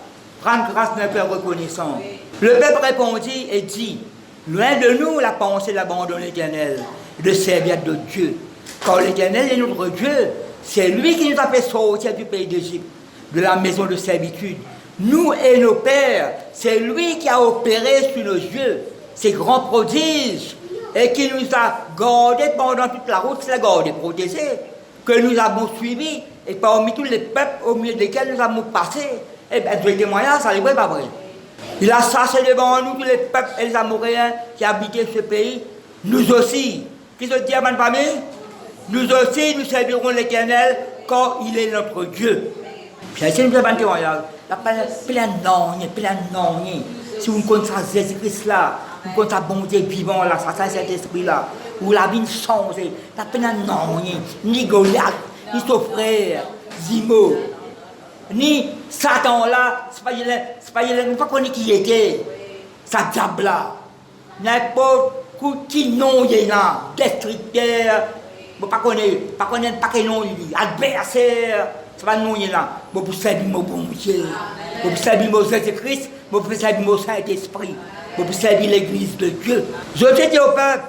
Rendre grâce de notre reconnaissance. Le peuple répondit et dit, loin de nous la pensée d'abandonner l'Éternel, de servir de Dieu. Car l'Éternel est notre Dieu. C'est lui qui nous a fait sortir du pays d'Égypte, de la maison de servitude. Nous et nos pères, c'est lui qui a opéré sur nos yeux ces grands prodiges et qui nous a gardés pendant toute la route, c'est la garde protégée, que nous avons suivi et parmi tous les peuples au milieu desquels nous avons passé. Eh bien, tous les témoignages, ça n'est pas vrai. Il a chassé devant nous tous les peuples et les Amoréens qui habitaient ce pays. Nous aussi, qui se dit à ma famille, nous aussi, nous servirons l'Éternel quand il est notre Dieu. C'est une très témoignage. Il y a plein de noms. Si vous connaissez Jésus-Christ là, vous connaissez bon Dieu vivant là, ça cet esprit là, où la vie change, il y a plein de noms. Ni Goliath, ni son frère, Zimo, ni Satan là, c'est pas qui il était, ça diable là. N'importe qui nom il y a, destructeur, pas quel nom il y a, adversaire. C'est pas nous là. Vous servir mon bon Dieu. Vous servir mon Jésus-Christ. Vous servir mon Saint-Esprit. Vous servir l'Église de Dieu. Je dis au peuple,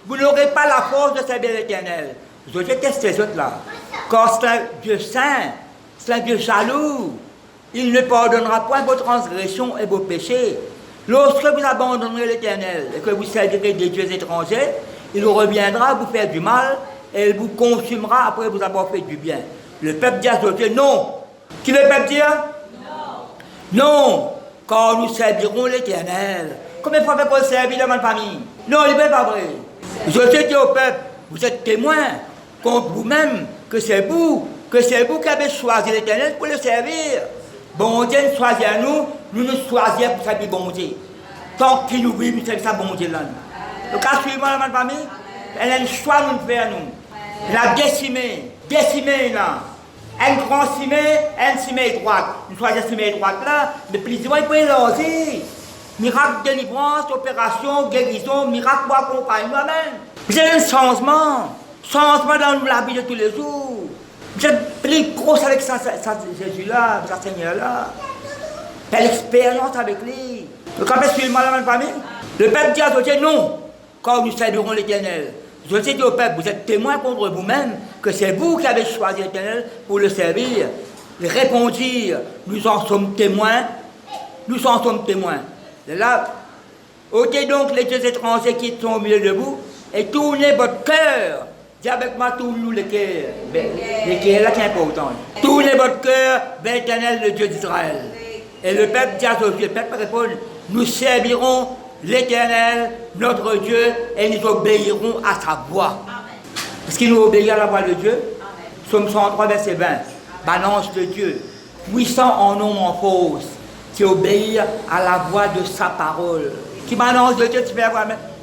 vous n'aurez pas la force de servir l'Éternel. Je déteste ces autres là. Car c'est un Dieu saint, c'est un Dieu jaloux. Il ne pardonnera point vos transgressions et vos péchés. Lorsque vous abandonnerez l'Éternel et que vous servirez des dieux étrangers, il reviendra vous faire du mal et il vous consumera après vous avoir fait du bien. Le peuple dit à Dieu, non. Qui le peuple dit? Non, car nous servirons l'Éternel. Combien de fois fait pour servir dans ma famille? Non, il n'est pas vrai. Je dis au peuple, vous êtes témoins contre vous-même que c'est vous qui avez choisi l'Éternel pour le servir. Bon Dieu nous choisit à nous, nous nous choisissons pour servir bon Dieu. Tant qu'il nous vit, nous servons ça bon Dieu là. Le cas suivant dans ma famille, elle a un choix de nous faire nous. Elle a décimé là. Un grand cimé, un cimé droite. Nous choisissons cimé droite là, mais plus souvent il peut élargir. Miracle de délivrance, opération, guérison, miracle pour accompagner nous-mêmes. C'est un changement dans la vie de tous les jours. Vous êtes plus gros avec Jésus-là, avec ce Seigneur-là. T'as l'expérience avec lui. Le cap est suivant la même famille. Le peuple dit à Dieu, non, quand nous servirons l'Éternel. Je dis au peuple, vous êtes témoins contre vous-même que c'est vous qui avez choisi l'Éternel pour le servir. Ils répondirent, nous en sommes témoins. Et là, ôtez donc les dieux étrangers qui sont au milieu de vous et tournez votre cœur. Dis avec moi, tournez-nous les cœurs. Les cœurs là qui est important. Tournez votre cœur vers l'Éternel, le Dieu d'Israël. Et le peuple dit à Dieu, le peuple répond, nous servirons l'Éternel, notre Dieu, et nous obéirons à sa voix. Parce qu'il nous obéit à la voix de Dieu. Psaume 103, verset 20. Balance de Dieu, puissant en nom en force, qui obéit à la voix de sa parole. Qui balance de Dieu, tu peux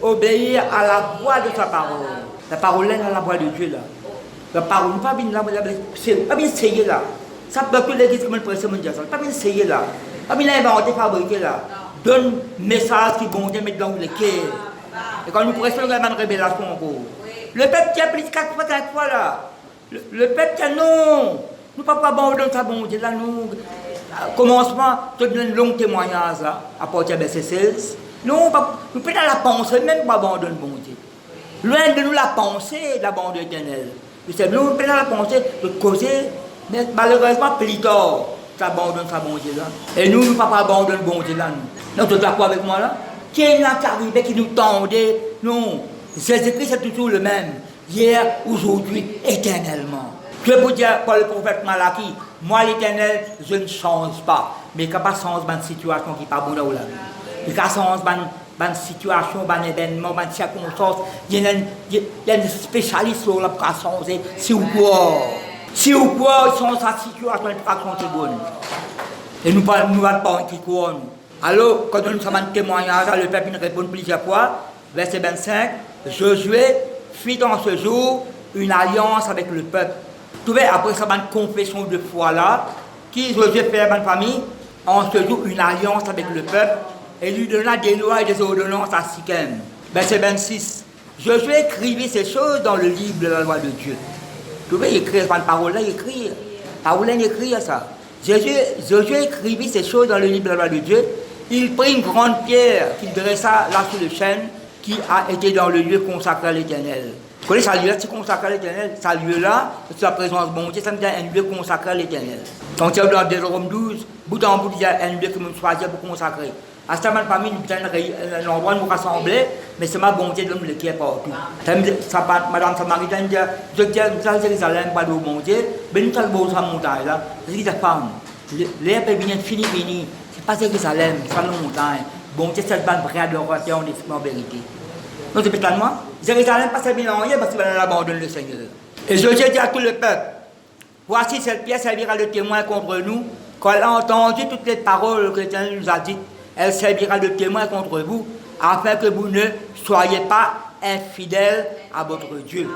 obéir à la voix de sa parole. La parole est la voix de Dieu là. La parole, pas bien là, pas bien essayer là. Ça peut que l'église comme le président mondial, pas bien essayer là. Pas bien inventé, fabriqué là. Donne message qui vont mettre dans les cœurs. Et quand nous pressons, il y a une révélation encore. Le peuple qui a pris 4 fois là. Le peuple qui a non. Nous ne pouvons pas abandonner ça, bon Dieu, là, nous. Commencement, tu donnes un long témoignage là, à partir de verset 16. Non, nous pouvons la pensée, même pas abandonner bon Dieu. Loin de nous la pensée d'abandon éternel. Nous pouvons la pensée de causer, mais malheureusement, plus tard, tu abandonnes ça, bon Dieu là. Et nous ne pouvons pas abandonner bon Dieu là, nous. Donc, tu es d'accord avec moi là? Qui est là qui arrivait, qui nous tendait? Non. Jésus-Christ c'est toujours le même. Hier, aujourd'hui, éternellement. Je peux dire par le prophète Malachie, Moi, l'Éternel, je ne change pas. Mais quand pas change une situation qui n'est pas bonne dans la vie. Et quand change une situation, un événement, une circonstance, il y a un spécialiste sur la pour changer. Si vous croyez, si vous croyez, change sa situation, elle pourra changer bonne. Et nous ne parlons pas qui croient. Alors, quand nous sommes en témoignage, le peuple nous répond plusieurs fois. Verset 25, Josué fit dans ce jour une alliance avec le peuple. Vous trouvez, après ça, une confession de foi là, qui Josué fait à ma famille, en ce jour une alliance avec le peuple, et lui donna des lois et des ordonnances à Sichem. Verset 26, Josué écrivit ces choses dans le livre de la loi de Dieu. Vous pouvez écrire, pas une parole là, écrire. Parole là, écrire ça. Josué écrivit ces choses dans le livre de la loi de Dieu. Il prit une grande pierre qu'il dressa là sous le chêne qui a été dans le lieu consacré à l'Éternel. Vous connaissez ce lieu-là, c'est consacré à l'Éternel. Ce lieu-là, c'est la présence de mon Dieu, ça me dit un lieu consacré à l'Éternel. Quand il y a dans Deutéronome 12, bout en bout, il y a un lieu que nous choisissons pour consacrer. À ce moment-là, parmi nous, un endroit où nous rassemblons, mais c'est ma bonté de nous qui est partout. Madame Samaritaine dit, je dis, nous sommes à Jérusalem, pas de mon Dieu, mais nous sommes à la montagne là. Je dis, femme, l'air peut venir fini. C'est pas Jérusalem, c'est pas la montagne. Bon Dieu, c'est une vraie adoration en vérité. Donc, c'est peut-être moi. Jérusalem, pas c'est bien rien parce qu'il abandonne le Seigneur. Et je dis à tout le peuple, voici cette pierre servira de témoin contre nous. Quand elle a entendu toutes les paroles que l'Éternel nous a dites, elle servira de témoin contre vous, afin que vous ne soyez pas infidèles à votre Dieu.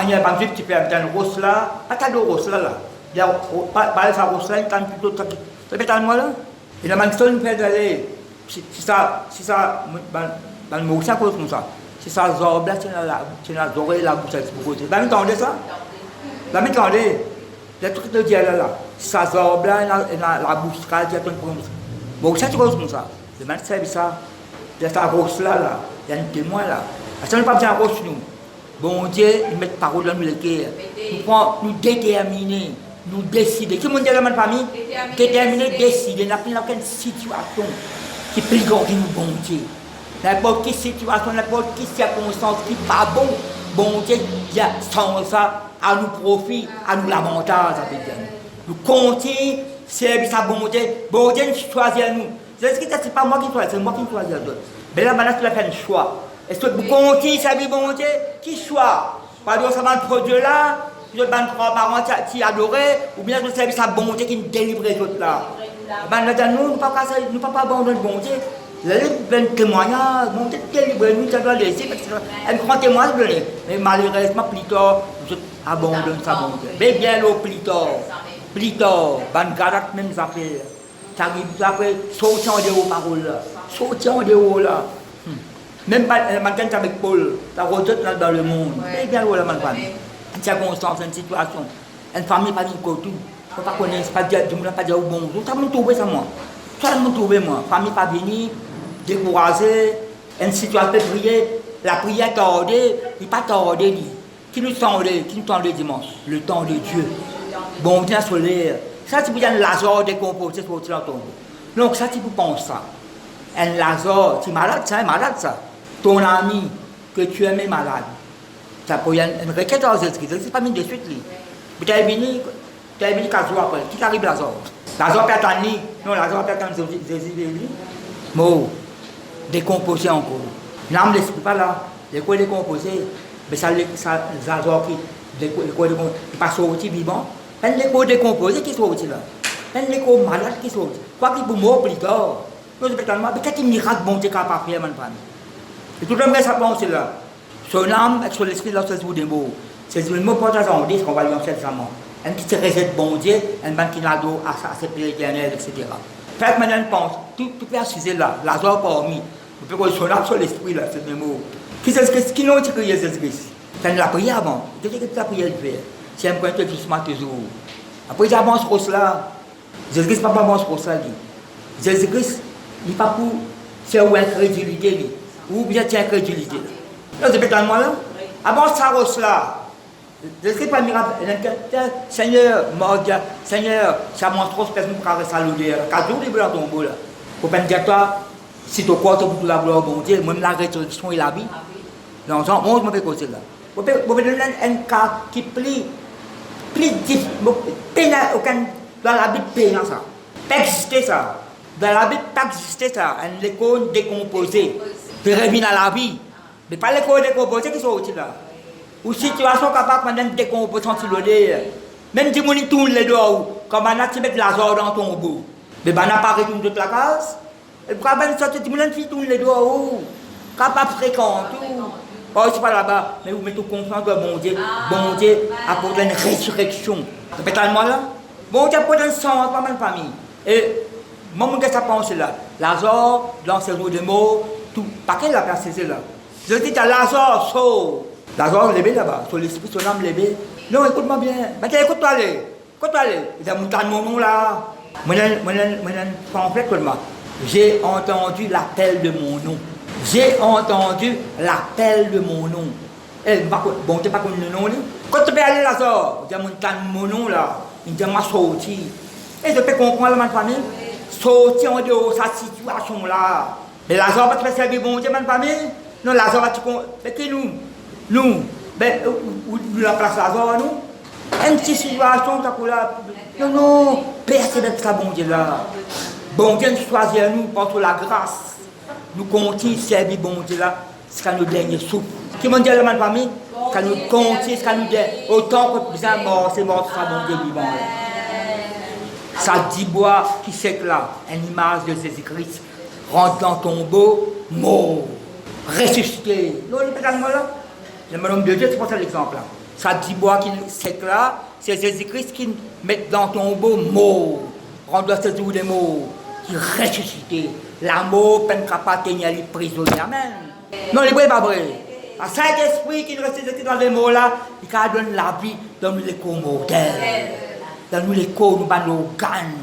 Il y a un juif qui fait un rose là, pas de rose là. Il y a pas de rose là, il y a plutôt. C'est peut-être moi là. Il y a un seul qui fait d'aller. Si ça, dans le mot, ça cause comme ça. Si ça zorbe là, c'est la oreille, la bouche, c'est pour côté. Vous m'entendez ça? Vous m'entendez? Le truc de Dieu là. Si ça zorbe là, la bouche, c'est un peu comme ça. Bon, ça, c'est comme ça. Le matin, c'est ça. Il y a ça rose là. Il y a un témoin là. Ça n'est pas bien rose nous. Bon Dieu, il met parole dans le cœur. Nous déterminer, nous décider. Qui m'a dit dans ma famille? Déterminer, décider. N'a pas aucune situation qui est plus grande que nous, bon Dieu. N'importe quelle situation, n'importe quelle circonstance qui n'est pas bon, bon Dieu, sans ça, à nous profit, à nous l'avantage. Nous comptons, servir sa bonté. Bon Dieu, choisit nous. C'est pas moi qui choisis, c'est moi qui choisis. Mais là, maintenant, tu as fait un choix. Est-ce que vous comptez, servir bon Dieu? Qui choix? Par exemple, ça va le produit là, vous avez trois parents qui adorent, ou bien vous servir sa bonté qui nous délivre les autres là. Maintenant, nous ne pouvons pas abandonner le bon Dieu. Vous avez un témoignage, bon Dieu délivre nous, ça doit laisser, parce qu'un grand témoignage donné. Mais malheureusement, plus tard, vous abandonnez sa bonté. Mais bien là, plus tard, ban garat même affaires. Ça arrive après, sortir en dehors paroles là. Sortir en dehors là. Même pas avec Paul, ça rejette dans le monde. Mais bien là, ma femme. Une circonstance, une situation. Une famille pas de côté. Il ne faut pas connaître, pas dire bonjour. Ça m'a trouvé ça moi. Ça m'a trouvé moi. Famille pas venue, découragée, une situation de prier. La prière tardée, il n'est pas tardé. Qui nous tendait dimanche? Le temps de Dieu. Bon Dieu solaire. Ça, c'est pour dire un Lazare décomposé sur le tombeau. Donc, ça, c'est pour penser ça. Un Lazare, tu es malade, ça, ça. Ton ami que tu aimes est malade. Ça pour une requête dans Jésus-Christ. C'est pas mis de suite. Mais tu es venu 4 jours après. Qui t'arrive Lazare? Lazare peut attendre. Non, Lazare peut attendre Jésus. Mot. Décomposé encore. L'âme ne l'esprit pas là. Les corps décomposés. Mais ça, Lazare qui pas sorti vivant. Les corps décomposés qui sont sortis là. Les corps malades qui sont sortis. Quoi qu'il peut mourir plus tard. Mais qu'est-ce que miracle bon Dieu capable de faire, mon frère? Et tout le monde ça pense là. Son âme et son esprit là, c'est des mots. C'est des mots pour ça, on dit qu'on va lui en faire ça. Un qui se rejette bon Dieu, un ban qui l'adore à ses pieds éternels, etc. Faites maintenant pense, tout peut assiser là, Lazare parmi. Vous pouvez son âme, son esprit là, c'est des mots. Qui n'ont dit que Jésus-Christ? C'est la prière avant. Qu'est-ce que la prière fait? C'est un point de doucement toujours. Après, il avance pour cela. Jésus-Christ n'a pas avancé pour ça. Jésus-Christ, il n'est pas pour faire une incrédulité. Ou bien c'est incrédulité. Là, c'est peut-être moi là. Avant ça, cela. Jésus-Christ pas miracle. Seigneur, Seigneur, ça montre trop de personnes pour carrer ça l'odeur. Quand tu ouvres dans ton beau là, pour pas dire toi, si tu crois que tu la gloire, bon Dieu, même la résurrection et la vie. Donc, on me fait causer là. Vous pouvez donner un cas qui plie, pénal, aucun dans la Bible, payant ça. Pas exister ça. Dans la Bible, pas exister ça. Un école décomposé. Puis revient à la vie. Mais pas l'école décomposée qui sont utiles là. Ou situation capable de décomposer sur le même si on tourne les doigts, comme on a tu mets de l'azur dans ton bout. Mais on n'a pas retourné toute la case. Et pourquoi on sortit tout le monde qui tourne les doigts, capable fréquent tout. Oh, c'est pas là-bas, mais vous mettez confiance dans bon Dieu apporte une résurrection. Répétez-moi là. Bon Dieu apporte un sang dans ma famille. Et moi, je pense là. Lazare, dans ces mots de mots, tout, pas qu'elle a placé là. Je dis à Lazare, saut. Lazare, levé là-bas, sur l'esprit, son âme levé. Non, écoute-moi bien. Maintenant, écoute-toi aller. Écoute-toi aller. Il a monté mon nom là. Moi, pamphlet comme moi. J'ai entendu l'appel de mon nom. J'ai entendu l'appel de mon nom. Eh, bon, tu n'es pas connu le nom là. Quand tu peux aller Lazare, il a monté mon nom là. Il dit, moi, sorti. Et je peux comprendre ma famille. Sortir en dehors de sa situation là. Mais Lazare va te faire servir bon Dieu, ma famille. Non, Lazare va te comprendre. Mais qui nous? Nous, ben, où la place Lazare, nous? Une petite situation, ça là. Non, personne n'est ça, bon Dieu là. Bon Dieu nous choisit à nous par la grâce. Nous continuons à servir bon Dieu là, jusqu'à nos derniers souffles. Qui m'a dit à la famille? Qu'à nous continuer, jusqu'à nous dire, autant que nous sommes morts, c'est mort, ça, bon Dieu vivant. Ça dit bois qui s'éclate, une image de Jésus-Christ, rentre dans ton tombeau, mort, ressuscité. Non, il est là. Le nom de Dieu, c'est pour ça l'exemple là. Ça dit bois qui s'éclate, c'est Jésus-Christ qui met dans ton tombeau, mort, rentre dans ce jour des morts, qui ressuscité. La mort ne peut pas tenir les prisonniers. Amen. Non, les vrais pas vrai. Le Saint-Esprit qui ressuscite dans les mots là, il donne la vie dans les corps mortels. Dans nous les corps, nous nos organes,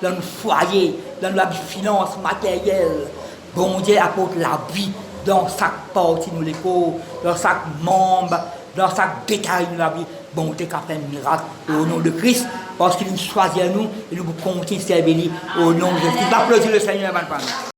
dans nos foyers, dans la finance matérielle. Bon Dieu apporte la vie dans chaque partie de nous les corps, dans chaque membre, dans chaque détail de la vie. Bon Dieu a fait un miracle au nom de Christ, parce qu'il nous choisit à nous et nous continuons à servir au nom de Jésus. Applaudissez le Seigneur, ma femme.